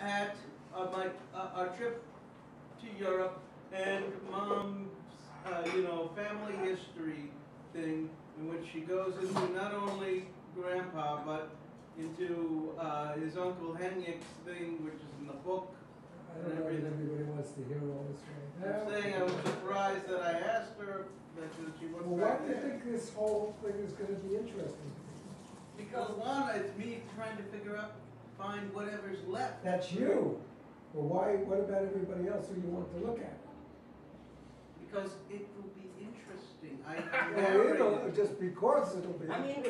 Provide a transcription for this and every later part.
at our trip to Europe and Mom's, family history thing, in which she goes into not only Grandpa, but into his Uncle Henrik's thing, which is in the book. I don't know if everybody wants to hear all this right now. I'm saying I was surprised that I asked her that she wasn't. Well, why do you think this whole thing is going to be interesting? Because one, it's me trying to find whatever's left. That's you. Well, why? What about everybody else who you want to look at? Because it will be interesting. Well, it'll, just because it'll be. I mean,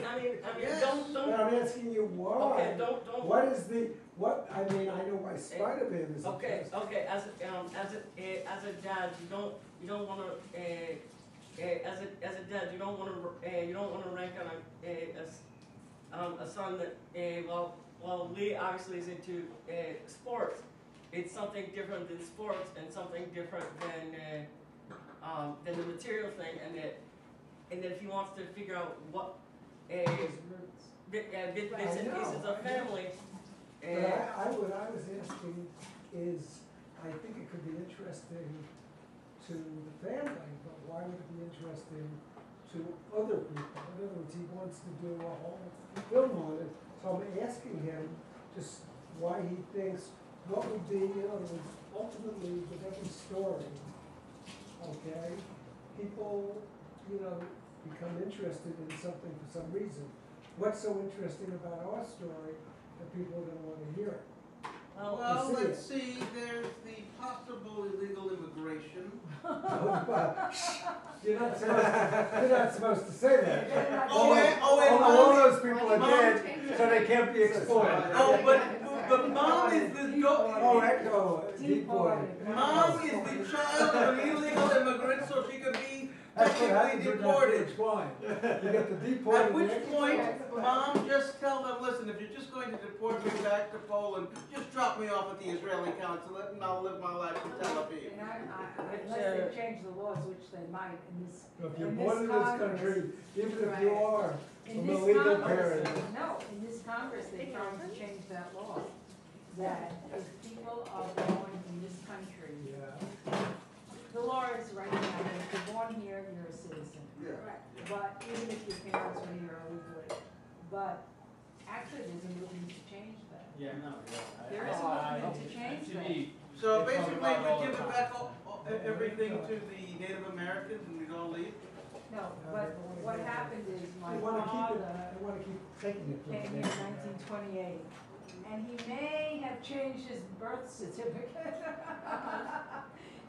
Yes. don't. But I'm asking you why. Okay, don't. What is the what? I mean, I know why Spider-Man is. Okay. As a dad, you don't want to. As a dad, you don't want to rank on a son that well Leigh obviously is into sports. It's something different than sports and something different than the material thing, and that if he wants to figure out what bits and pieces of family. But what I was asking is, I think it could be interesting to the family, but why would it be interesting to other people? In other words, he wants to do a whole film on it, so I'm asking him just why he thinks what would be, in other words, ultimately with every story, okay, people, become interested in something for some reason. What's so interesting about our story that people are going to want to hear it? Well, let's see. There's the possible illegal immigration. You're not supposed to say that. All those people are dead, so they can't be exploited. But Mom is the deported. Mom is the child of an illegal immigrant, so she could be That's what happens technically when deported. that's fine. You get the deported. At which point, Mom, just tell them, listen, if you're just going to deport me back to Poland, just drop me off at the Israeli consulate and I'll live my life in Tel Aviv. Unless they change the laws, which they might in this. If you're born in this country, even if you are In from a this legal Congress, parent. no, in this Congress, they're trying to change that law. That if people are born in this country, the law is right now, if you're born here, you're a citizen. Yeah. But even if your parents were here illegally, but actually there's a movement to change that. Yeah, no, There is a movement to change that. So basically, we give it back everything to the Native Americans and we'd all leave? No, but what happened is my They want father to keep taking it from came here in 1928, and he may have changed his birth certificate.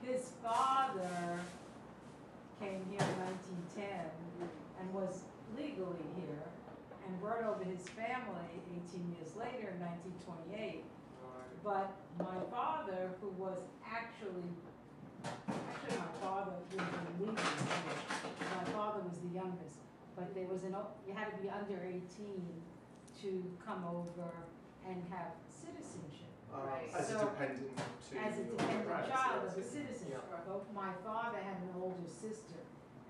His father came here in 1910 and was legally here and brought over his family 18 years later in 1928. But my father, who was actually my father was illegal. My father was the youngest, but there was you had to be under 18 to come over and have citizenship. As So, a dependent to as a your dependent parents, child yes. of a citizen. But my father had an older sister,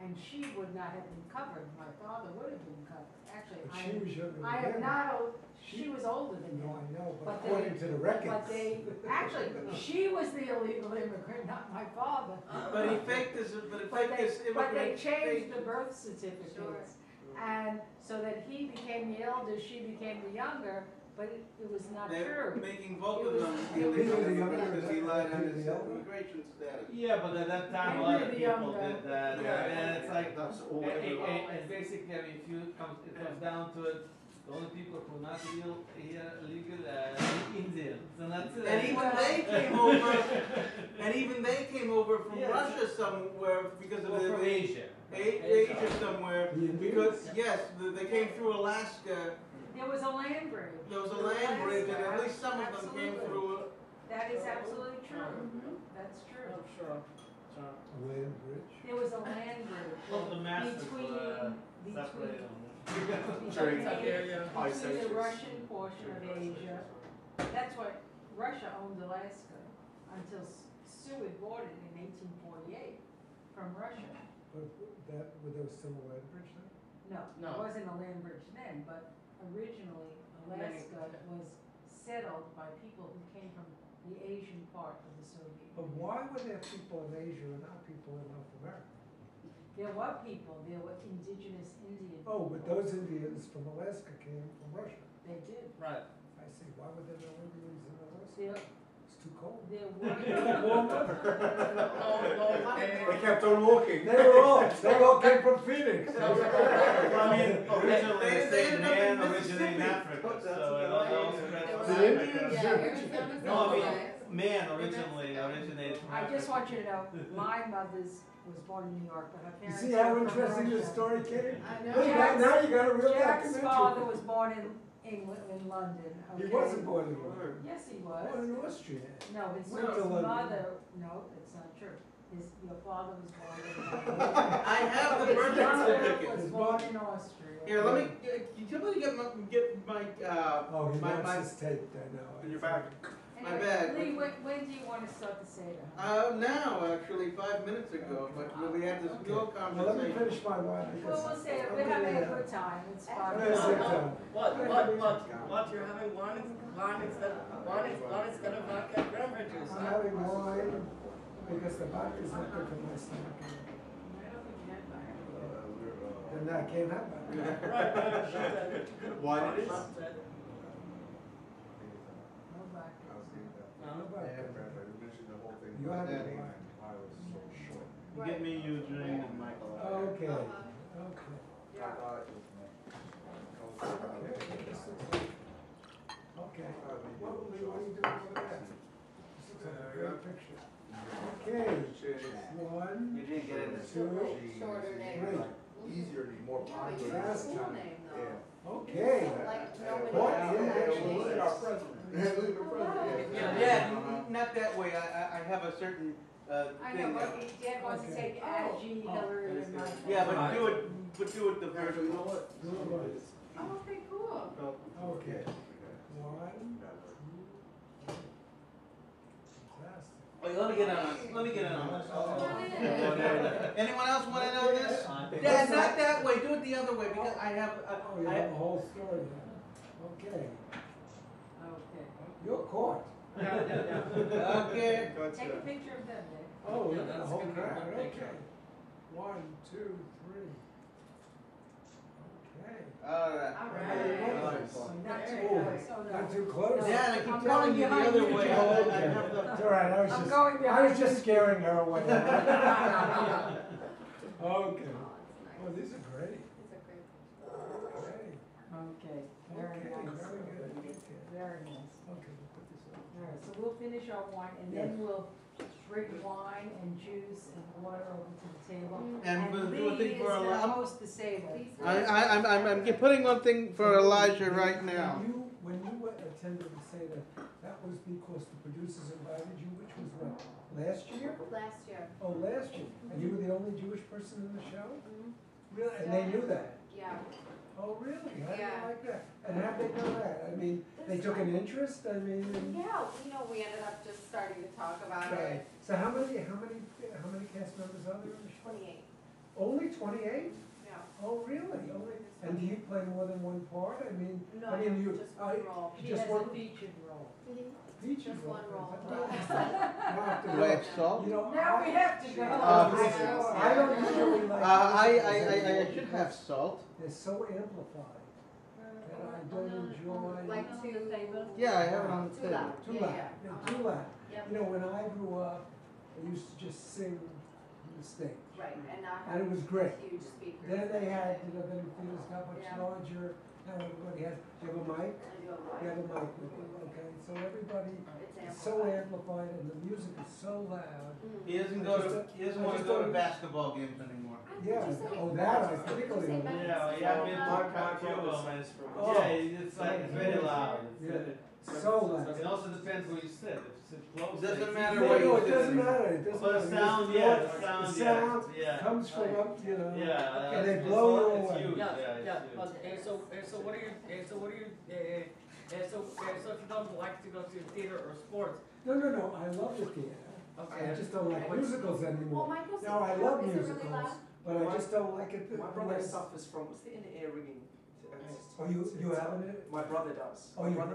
and she would not have been covered. My father would have been covered. Actually, But she was younger I than am him. not old. She was older than No, him. I know, but But according to the records. But actually, she was the illegal immigrant, not my father. But he faked this, But immigrant. they changed the birth certificates. And so that he became the elder, she became the younger, but it was not They're true. making both of them He was illegal the younger, because he lied on his the elder. immigration status. Yeah, but at that time a lot of people did that, and it's like, That's all and basically, I mean, it comes down to it, the only people who are not legal, Indians, and that's it. And even they came over from Russia somewhere because of Or from Asia. Asia somewhere, The Indians? because they came through Alaska. There was a land bridge. There was a land bridge, and at least some of them came Absolutely. through. That is absolutely true. That's true. Sure. Land bridge. There was a land bridge Well, the masses were separated. During Ice between the Ages. Russian portion of Asia. That's why Russia owned Alaska until Seward bought it in 1848 from Russia. But there was still a land bridge then? No, No. it wasn't a land bridge then, but originally Alaska was settled by people who came from the Asian part of the Soviet But Union. why were there people in Asia and not people in North America? There were people, there were indigenous Indian. Oh, but people. those Indians from Alaska came from Russia. They did. Right. I see, why were there no Indians in Alaska? There, It's too cold. there were. They kept on walking. They all came from Phoenix. Well, I mean, originally They- they they said ended up man in originated in Mississippi. Africa, so it all spread The from Indians, Africa. No, I mean, man originally originated from I Africa. just want you to know, my mother's was born in New York, but her You parents. see how were from interesting this Russia. story came? I know. Look, now you got a real Jack's father documentary. was born in England, in London, He okay? wasn't born in London. Yes, he Born was. in Austria. No, his Went to London. mother, no, that's not true. Your father was born in I have the birth His mother certificate. was born in Austria. Here, let me, can somebody get my, Oh, he my, wants this taped, I know. In your bag. my Anyway, bag. Lee, when do you want to start the Seder? Now, actually, 5 minutes ago, but we had this real Well, let me conversation. finish my wine because. Well, we'll say, I'm we're having a getting, good time, it's I'm fun. gonna sit down. What, you're having wine instead of vodka cranberry juice, I'm huh? having wine because the vodka's not good for my stomach. And I can't have vodka. Right, Wine it is? No vodka. No vodka. You You have Yeah. wine. Give me Eugene and Michael. Okay, okay. Okay, what are you doing over there? This looks like a great picture. Okay, one, You didn't get it. two, Shorter name. three. Easier to be more No, popular. you have a Last cool time. name though. Okay. Like, nobody What else in has the names. Look at our president. Look at the president. Yeah, not that way, I have a certain, I know, thing. but Dad wants to take Angie, Hillary, and Michael. Yeah, but do it the version. Do it once. Oh, okay, cool. Okay. One, two. Fantastic. Wait, let me get in on this. Come on in. Anyone else wanna know this? Dad, not that way, do it the other way, because I have, Oh, you have a whole story there. Okay, Okay. you're caught. okay. Take a picture of them, Dick. Oh, Yeah, look at the that's whole gonna be a crowd, good okay. picture. 1, 2, 3. Okay. Alright. All Nice. Not too Oh, close, oh, no. not too close. No. Dad, I keep I'm telling going you the behind other you, way. Joe. I have the. It's all right, I was I'm just, going I behind was just you. scaring her away. Okay. Oh, it's Oh, nice. these are great. It's a great. Okay. Okay, very Okay, nice. very good. Okay. Very nice. Okay, we'll put this on. All right, so we'll finish our wine and then we'll bring wine and juice and water over to the table. And we'll do a thing Lee for is gonna Eli- host the Seder. I'm putting one thing for Elijah right now. When you attended the Seder, that was because the producers invited you, which was what, last year? Last year. Oh, last year, and you were the only Jewish person in the show? Mhm. Really? And they knew that? Yeah. Oh, really? I Yeah. didn't like that. And how'd they know that? I mean, they took an interest, I mean, Yeah, we ended up just starting to talk about okay. it. So how many cast members are there in the show? 28. Only 28? Yeah. Oh, really? Only, and do you play more than one part? I mean, No, I mean, you, just one role. She just has a one, featured role. featured Just role. one role. Do I have salt? You know, Now we have to go. I don't usually like. I should have salt. They're so amplified that I don't enjoy. Like two. Yeah, I have it on the Too table. loud. Too Yeah, loud, yeah. yeah, too loud. Yep. You know, when I grew up, I used to just sing on the stage. Right, and now And it was great. huge speakers. Then they had, then the theaters got much Yeah. larger, now everybody has, you have a mic? I do a You have a mic with you, okay, so everybody It's is so amplified. amplified and the music is so loud. Mm. He doesn't want to go to basketball games anymore. Yeah, Did you say- oh, that I did you particularly say like. back- Yeah, yeah, I mean, My few brother's of them. nice for. Oh. Yeah, it's like, it's very loud. So loud. It also depends where you sit. If you sit close. Doesn't it's matter easy. where No, you it sit. doesn't matter, it doesn't But matter. the sound, yeah, the sound, The sound yeah. comes from up, you know, Yeah. and they it's blow you all- it's away. huge, Yeah, it's yeah, huge. but, so what do you, so if you don't like to go to theater or sports, No, I love the theater. I okay. just don't like musicals Well, anymore. Michael's. No, I love Is it really musicals, loud? but I just don't like it. My brother suffers from, what's the inner ear ringing? Oh, you haven't it? My brother does. Oh, My you- brother